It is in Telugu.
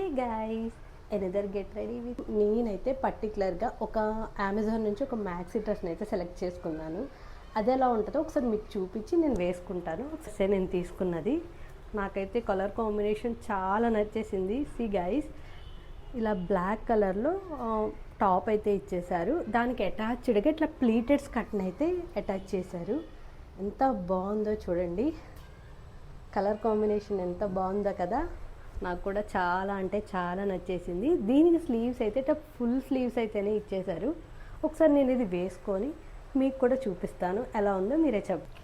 Hey guys, another get ready with. నేనైతే పర్టికులర్గా ఒక అమెజాన్ నుంచి ఒక మ్యాక్సీ డ్రెస్ని అయితే సెలెక్ట్ చేసుకున్నాను. అది ఎలా ఉంటుందో ఒకసారి మీకు చూపించి నేను వేసుకుంటాను. ఒకసారి నేను తీసుకున్నది నాకైతే కలర్ కాంబినేషన్ చాలా నచ్చేసింది. సి గైస్, ఇలా బ్లాక్ కలర్లో టాప్ అయితే ఇచ్చేసారు. దానికి అటాచ్డ్గా ఇట్లా ప్లీటెడ్ స్కర్ట్ని అయితే అటాచ్ చేశారు. ఎంత బాగుందో చూడండి, కలర్ కాంబినేషన్ ఎంత బాగుందో కదా. నాకు కూడా చాలా అంటే చాలా నచ్చేసింది. దీనికి స్లీవ్స్ అయితే ఇట్లా ఫుల్ స్లీవ్స్ అయితేనే ఇచ్చేశారు. ఒకసారి నేను ఇది వేసుకొని మీకు కూడా చూపిస్తాను ఎలా ఉందో మీరే చెప్పండి.